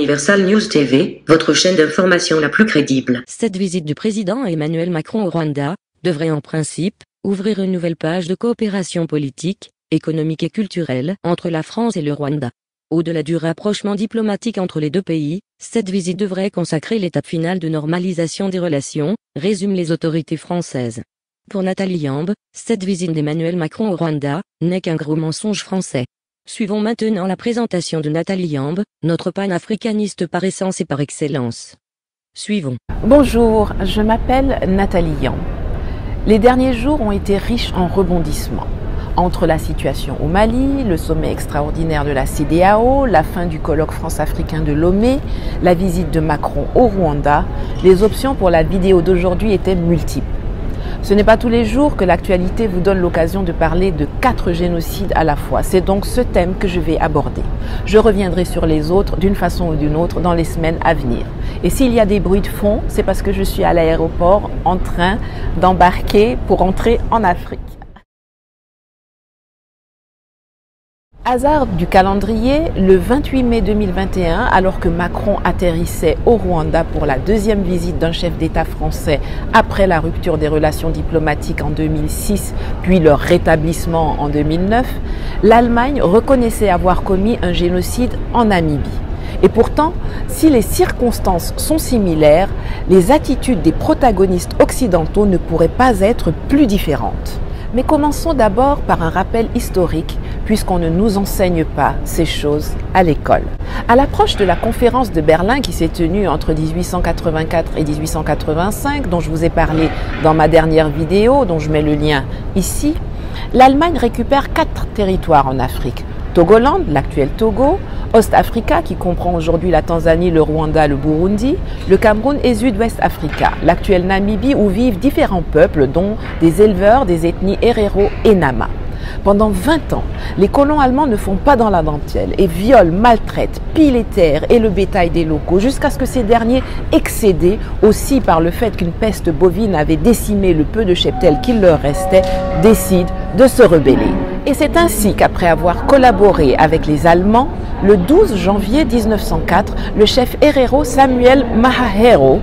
Universal News TV, votre chaîne d'information la plus crédible. Cette visite du président Emmanuel Macron au Rwanda devrait en principe ouvrir une nouvelle page de coopération politique, économique et culturelle entre la France et le Rwanda. Au-delà du rapprochement diplomatique entre les deux pays, cette visite devrait consacrer l'étape finale de normalisation des relations, résument les autorités françaises. Pour Nathalie Yamb, cette visite d'Emmanuel Macron au Rwanda n'est qu'un gros mensonge français. Suivons maintenant la présentation de Nathalie Yamb, notre panafricaniste par essence et par excellence. Suivons. Bonjour, je m'appelle Nathalie Yamb. Les derniers jours ont été riches en rebondissements. Entre la situation au Mali, le sommet extraordinaire de la CEDEAO, la fin du colloque France-Africain de Lomé, la visite de Macron au Rwanda, les options pour la vidéo d'aujourd'hui étaient multiples. Ce n'est pas tous les jours que l'actualité vous donne l'occasion de parler de 4 génocides à la fois. C'est donc ce thème que je vais aborder. Je reviendrai sur les autres d'une façon ou d'une autre dans les semaines à venir. Et s'il y a des bruits de fond, c'est parce que je suis à l'aéroport en train d'embarquer pour entrer en Afrique. Hasard du calendrier, le 28 mai 2021, alors que Macron atterrissait au Rwanda pour la deuxième visite d'un chef d'État français après la rupture des relations diplomatiques en 2006, puis leur rétablissement en 2009, l'Allemagne reconnaissait avoir commis un génocide en Namibie. Et pourtant, si les circonstances sont similaires, les attitudes des protagonistes occidentaux ne pourraient pas être plus différentes. Mais commençons d'abord par un rappel historique, puisqu'on ne nous enseigne pas ces choses à l'école. À l'approche de la conférence de Berlin qui s'est tenue entre 1884 et 1885, dont je vous ai parlé dans ma dernière vidéo, dont je mets le lien ici, l'Allemagne récupère 4 territoires en Afrique. Togoland, l'actuel Togo, Ostafrika, qui comprend aujourd'hui la Tanzanie, le Rwanda, le Burundi, le Cameroun et Sud-Ouest Africa, l'actuelle Namibie où vivent différents peuples, dont des éleveurs des ethnies Herero et Nama. Pendant 20 ans, les colons allemands ne font pas dans la dentelle et violent, maltraitent, pillent les terres et le bétail des locaux jusqu'à ce que ces derniers, excédés aussi par le fait qu'une peste bovine avait décimé le peu de cheptel qu'il leur restait, décident de se rebeller. Et c'est ainsi qu'après avoir collaboré avec les Allemands, le 12 janvier 1904, le chef Herero Samuel Mahahero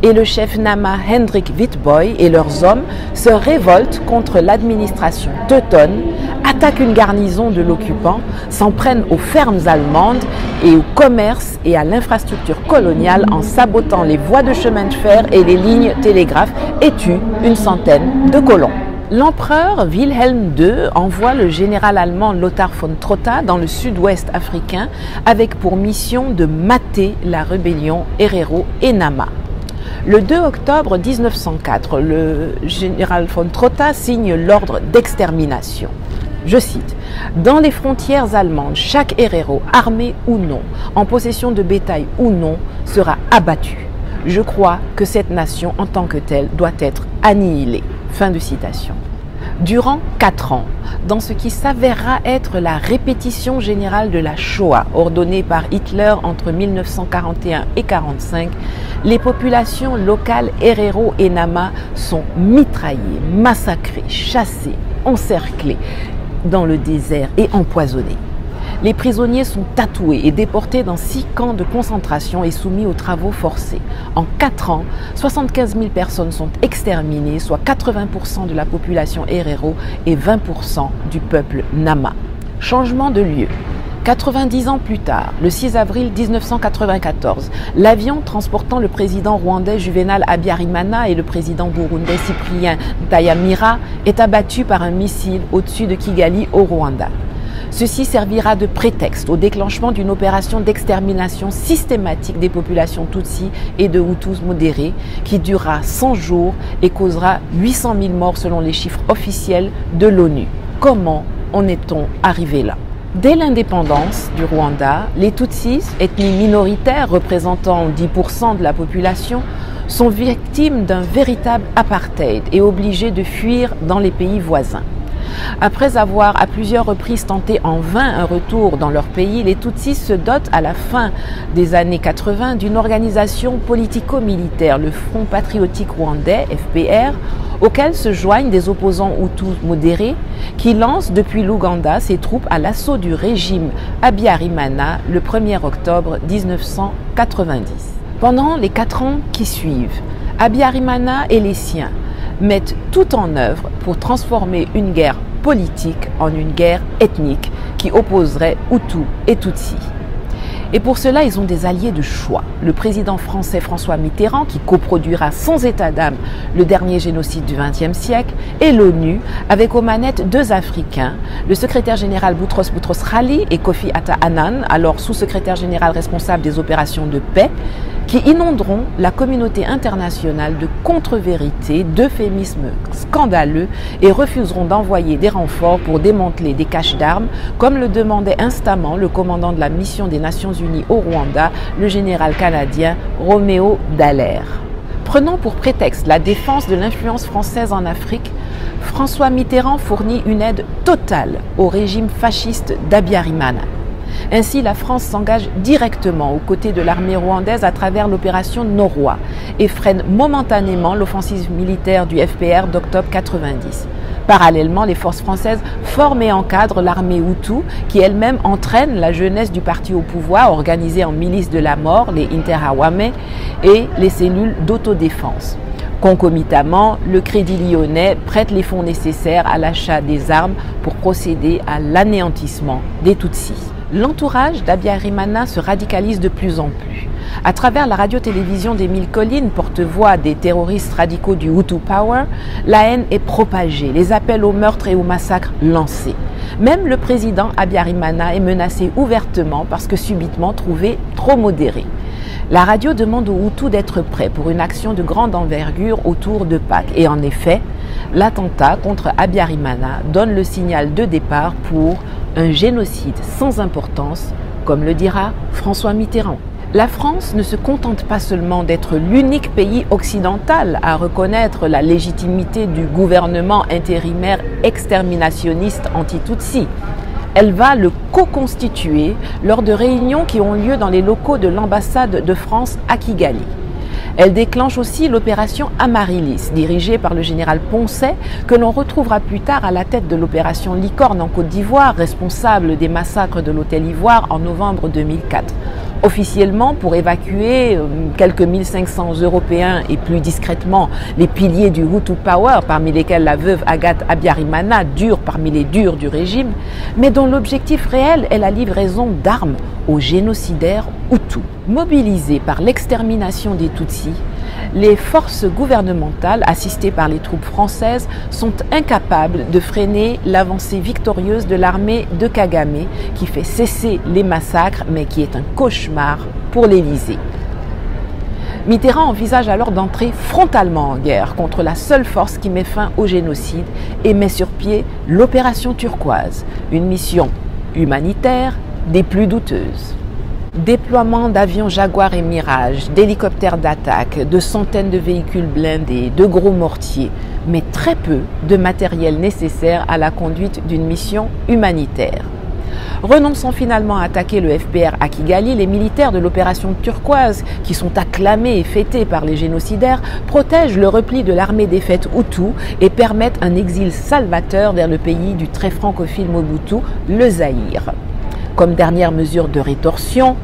et le chef Nama Hendrik Witbooi et leurs hommes se révoltent contre l'administration teutonne, attaquent une garnison de l'occupant, s'en prennent aux fermes allemandes et au commerce et à l'infrastructure coloniale en sabotant les voies de chemin de fer et les lignes télégraphes et tuent une centaine de colons. L'empereur Wilhelm II envoie le général allemand Lothar von Trotha dans le sud-ouest africain avec pour mission de mater la rébellion Herero et Nama. Le 2 octobre 1904, le général von Trotha signe l'ordre d'extermination. Je cite, « Dans les frontières allemandes, chaque Herero, armé ou non, en possession de bétail ou non, sera abattu. Je crois que cette nation en tant que telle doit être annihilée. » Fin de citation. Durant 4 ans, dans ce qui s'avérera être la répétition générale de la Shoah ordonnée par Hitler entre 1941 et 1945, les populations locales Herero et Nama sont mitraillées, massacrées, chassées, encerclées dans le désert et empoisonnées. Les prisonniers sont tatoués et déportés dans 6 camps de concentration et soumis aux travaux forcés. En 4 ans, 75 000 personnes sont exterminées, soit 80% de la population Herero et 20% du peuple Nama. Changement de lieu. 90 ans plus tard, le 6 avril 1994, l'avion transportant le président rwandais Juvenal Habyarimana et le président burundais Cyprien Ntaryamira est abattu par un missile au-dessus de Kigali au Rwanda. Ceci servira de prétexte au déclenchement d'une opération d'extermination systématique des populations Tutsis et de Hutus modérés qui durera 100 jours et causera 800 000 morts selon les chiffres officiels de l'ONU. Comment en est-on arrivé là ? Dès l'indépendance du Rwanda, les Tutsis, ethnie minoritaire représentant 10% de la population, sont victimes d'un véritable apartheid et obligés de fuir dans les pays voisins. Après avoir à plusieurs reprises tenté en vain un retour dans leur pays, les Tutsis se dotent à la fin des années 80 d'une organisation politico-militaire, le Front patriotique rwandais, FPR, auquel se joignent des opposants hutus modérés qui lancent depuis l'Ouganda ses troupes à l'assaut du régime Habyarimana le 1er octobre 1990. Pendant les 4 ans qui suivent, Habyarimana et les siens mettent tout en œuvre pour transformer une guerre politique en une guerre ethnique qui opposerait Hutus et Tutsis. Et pour cela, ils ont des alliés de choix. Le président français François Mitterrand, qui coproduira sans état d'âme le dernier génocide du XXe siècle, et l'ONU, avec aux manettes 2 Africains, le secrétaire général Boutros Boutros-Ghali et Kofi Annan, alors sous-secrétaire général responsable des opérations de paix, qui inonderont la communauté internationale de contre-vérités, d'euphémismes scandaleux et refuseront d'envoyer des renforts pour démanteler des caches d'armes, comme le demandait instamment le commandant de la mission des Nations Unies au Rwanda, le général canadien Roméo Dallaire. Prenant pour prétexte la défense de l'influence française en Afrique, François Mitterrand fournit une aide totale au régime fasciste d'Habyarimana. Ainsi, la France s'engage directement aux côtés de l'armée rwandaise à travers l'opération Noroi et freine momentanément l'offensive militaire du FPR d'octobre 90. Parallèlement, les forces françaises forment et encadrent l'armée Hutu qui elle-même entraîne la jeunesse du parti au pouvoir organisée en milices de la mort, les Interahamwe, et les cellules d'autodéfense. Concomitamment, le Crédit Lyonnais prête les fonds nécessaires à l'achat des armes pour procéder à l'anéantissement des Tutsis. L'entourage d'Habyarimana se radicalise de plus en plus. À travers la radio-télévision d'Émile Colline, porte-voix des terroristes radicaux du Hutu Power, la haine est propagée, les appels au meurtre et au massacre lancés. Même le président Habyarimana est menacé ouvertement parce que subitement trouvé trop modéré. La radio demande aux Hutus d'être prêts pour une action de grande envergure autour de Pâques. Et en effet, l'attentat contre Habyarimana donne le signal de départ pour un génocide sans importance, comme le dira François Mitterrand. La France ne se contente pas seulement d'être l'unique pays occidental à reconnaître la légitimité du gouvernement intérimaire exterminationniste anti-Tutsi. Elle va le co-constituer lors de réunions qui ont lieu dans les locaux de l'ambassade de France à Kigali. Elle déclenche aussi l'opération Amaryllis, dirigée par le général Poncet, que l'on retrouvera plus tard à la tête de l'opération Licorne en Côte d'Ivoire, responsable des massacres de l'hôtel Ivoire en novembre 2004. Officiellement, pour évacuer quelques 1500 Européens et plus discrètement les piliers du Hutu Power, parmi lesquels la veuve Agathe Habyarimana, dure parmi les durs du régime, mais dont l'objectif réel est la livraison d'armes aux génocidaires Hutus. Mobilisés par l'extermination des Tutsis, les forces gouvernementales, assistées par les troupes françaises, sont incapables de freiner l'avancée victorieuse de l'armée de Kagame, qui fait cesser les massacres, mais qui est un cauchemar pour l'Élysée. Mitterrand envisage alors d'entrer frontalement en guerre contre la seule force qui met fin au génocide et met sur pied l'opération Turquoise, une mission humanitaire des plus douteuses. Déploiement d'avions Jaguar et Mirage, d'hélicoptères d'attaque, de centaines de véhicules blindés, de gros mortiers, mais très peu de matériel nécessaire à la conduite d'une mission humanitaire. Renonçant finalement à attaquer le FPR à Kigali, les militaires de l'opération Turquoise, qui sont acclamés et fêtés par les génocidaires, protègent le repli de l'armée défaite Hutu et permettent un exil salvateur vers le pays du très francophile Mobutu, le Zaïre. Comme dernière mesure de rétorsion,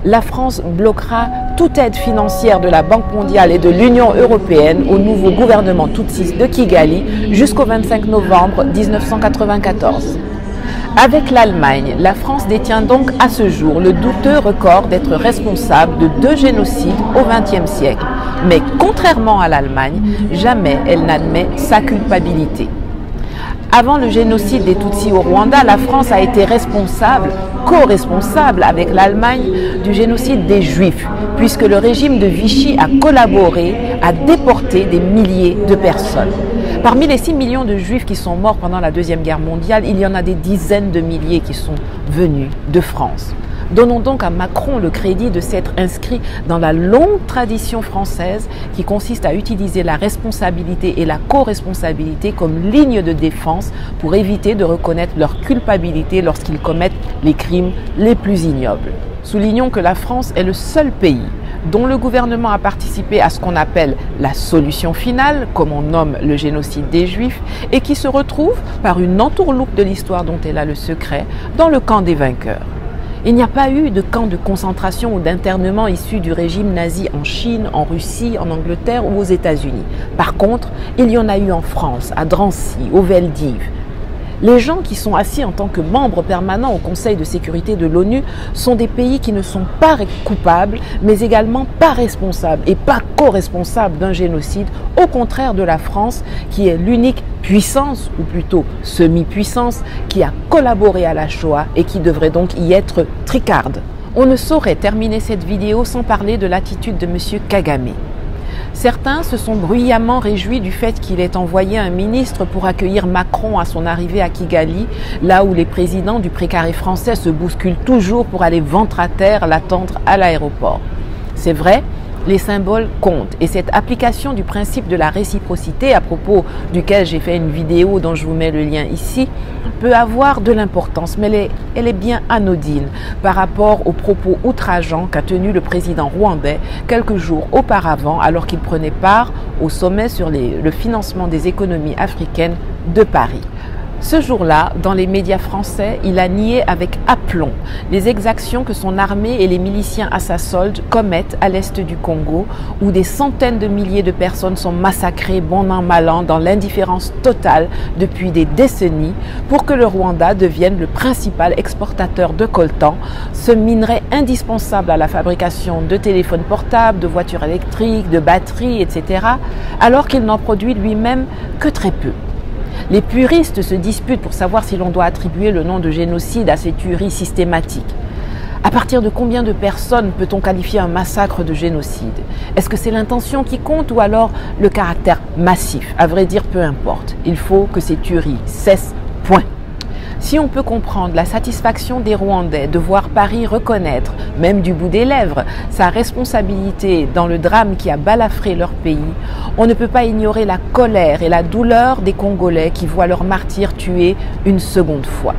la France bloquera toute aide financière de la Banque mondiale et de l'Union européenne au nouveau gouvernement tutsi de Kigali jusqu'au 25 novembre 1994. Avec l'Allemagne, la France détient donc à ce jour le douteux record d'être responsable de 2 génocides au XXe siècle. Mais contrairement à l'Allemagne, jamais elle n'admet sa culpabilité. Avant le génocide des Tutsis au Rwanda, la France a été responsable, co-responsable avec l'Allemagne du génocide des Juifs, puisque le régime de Vichy a collaboré à déporter des milliers de personnes. Parmi les 6 millions de Juifs qui sont morts pendant la Deuxième Guerre mondiale, il y en a des dizaines de milliers qui sont venus de France. Donnons donc à Macron le crédit de s'être inscrit dans la longue tradition française qui consiste à utiliser la responsabilité et la co-responsabilité comme ligne de défense pour éviter de reconnaître leur culpabilité lorsqu'ils commettent les crimes les plus ignobles. Soulignons que la France est le seul pays dont le gouvernement a participé à ce qu'on appelle la solution finale, comme on nomme le génocide des Juifs, et qui se retrouve, par une entourloupe de l'histoire dont elle a le secret, dans le camp des vainqueurs. Il n'y a pas eu de camp de concentration ou d'internement issus du régime nazi en Chine, en Russie, en Angleterre ou aux États-Unis. Par contre, il y en a eu en France, à Drancy, au Veldiv. Les gens qui sont assis en tant que membres permanents au Conseil de sécurité de l'ONU sont des pays qui ne sont pas coupables, mais également pas responsables et pas co-responsables d'un génocide, au contraire de la France, qui est l'unique puissance, ou plutôt semi-puissance, qui a collaboré à la Shoah et qui devrait donc y être tricarde. On ne saurait terminer cette vidéo sans parler de l'attitude de M. Kagame. Certains se sont bruyamment réjouis du fait qu'il ait envoyé un ministre pour accueillir Macron à son arrivée à Kigali, là où les présidents du précaré français se bousculent toujours pour aller ventre à terre l'attendre à l'aéroport. C'est vrai, les symboles comptent et cette application du principe de la réciprocité, à propos duquel j'ai fait une vidéo dont je vous mets le lien ici, peut avoir de l'importance, mais elle est bien anodine par rapport aux propos outrageants qu'a tenu le président rwandais quelques jours auparavant alors qu'il prenait part au sommet sur le financement des économies africaines de Paris. Ce jour-là, dans les médias français, il a nié avec aplomb les exactions que son armée et les miliciens à sa solde commettent à l'est du Congo, où des centaines de milliers de personnes sont massacrées bon an mal an dans l'indifférence totale depuis des décennies pour que le Rwanda devienne le principal exportateur de coltan, ce minerai indispensable à la fabrication de téléphones portables, de voitures électriques, de batteries, etc., alors qu'il n'en produit lui-même que très peu. Les puristes se disputent pour savoir si l'on doit attribuer le nom de génocide à ces tueries systématiques. À partir de combien de personnes peut-on qualifier un massacre de génocide? Est-ce que c'est l'intention qui compte ou alors le caractère massif? À vrai dire, peu importe. Il faut que ces tueries cessent, point. Si on peut comprendre la satisfaction des Rwandais de voir Paris reconnaître, même du bout des lèvres, sa responsabilité dans le drame qui a balafré leur pays, on ne peut pas ignorer la colère et la douleur des Congolais qui voient leurs martyrs tués une seconde fois.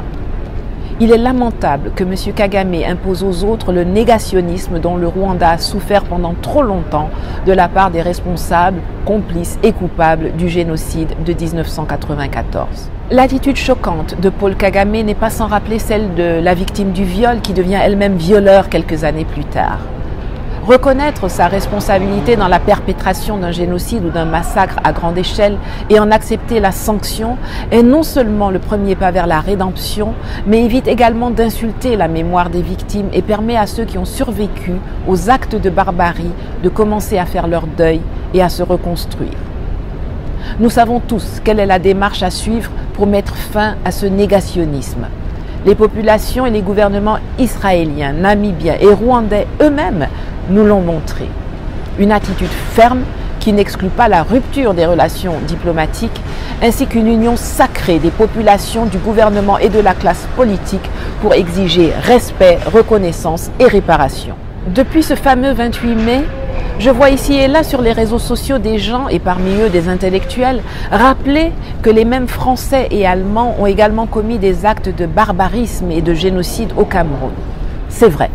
Il est lamentable que M. Kagame impose aux autres le négationnisme dont le Rwanda a souffert pendant trop longtemps de la part des responsables, complices et coupables du génocide de 1994. L'attitude choquante de Paul Kagame n'est pas sans rappeler celle de la victime du viol qui devient elle-même violeur quelques années plus tard. Reconnaître sa responsabilité dans la perpétration d'un génocide ou d'un massacre à grande échelle et en accepter la sanction est non seulement le premier pas vers la rédemption, mais évite également d'insulter la mémoire des victimes et permet à ceux qui ont survécu aux actes de barbarie de commencer à faire leur deuil et à se reconstruire. Nous savons tous quelle est la démarche à suivre pour mettre fin à ce négationnisme. Les populations et les gouvernements israéliens, namibiens et rwandais eux-mêmes nous l'ont montré. Une attitude ferme qui n'exclut pas la rupture des relations diplomatiques, ainsi qu'une union sacrée des populations, du gouvernement et de la classe politique pour exiger respect, reconnaissance et réparation. Depuis ce fameux 28 mai, je vois ici et là sur les réseaux sociaux des gens, et parmi eux des intellectuels, rappeler que les mêmes Français et Allemands ont également commis des actes de barbarisme et de génocide au Cameroun. C'est vrai.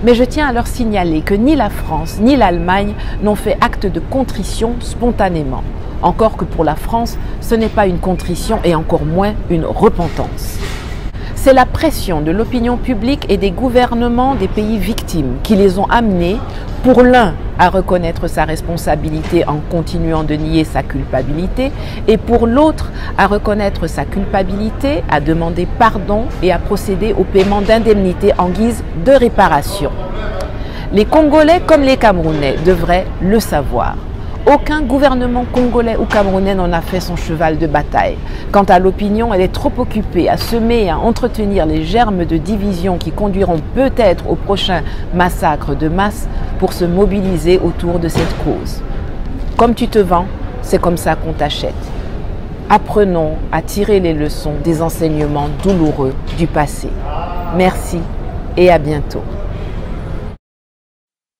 Mais je tiens à leur signaler que ni la France ni l'Allemagne n'ont fait acte de contrition spontanément. Encore que pour la France, ce n'est pas une contrition et encore moins une repentance. C'est la pression de l'opinion publique et des gouvernements des pays victimes qui les ont amenés, pour l'un, à reconnaître sa responsabilité en continuant de nier sa culpabilité, et pour l'autre, à reconnaître sa culpabilité, à demander pardon et à procéder au paiement d'indemnités en guise de réparation. Les Congolais comme les Camerounais devraient le savoir. Aucun gouvernement congolais ou camerounais n'en a fait son cheval de bataille. Quant à l'opinion, elle est trop occupée à semer et à entretenir les germes de division qui conduiront peut-être au prochain massacre de masse pour se mobiliser autour de cette cause. Comme tu te vends, c'est comme ça qu'on t'achète. Apprenons à tirer les leçons des enseignements douloureux du passé. Merci et à bientôt.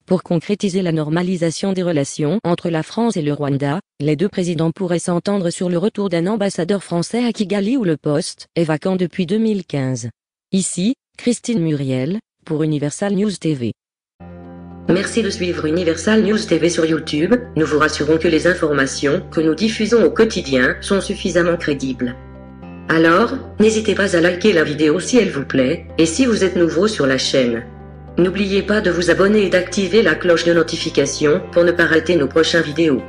Pour concrétiser la normalisation des relations entre la France et le Rwanda, les deux présidents pourraient s'entendre sur le retour d'un ambassadeur français à Kigali où le poste est vacant depuis 2015. Ici, Christine Muriel, pour Universal News TV. Merci de suivre Universal News TV sur YouTube. Nous vous rassurons que les informations que nous diffusons au quotidien sont suffisamment crédibles. Alors, n'hésitez pas à liker la vidéo si elle vous plaît, et si vous êtes nouveau sur la chaîne. N'oubliez pas de vous abonner et d'activer la cloche de notification pour ne pas rater nos prochaines vidéos.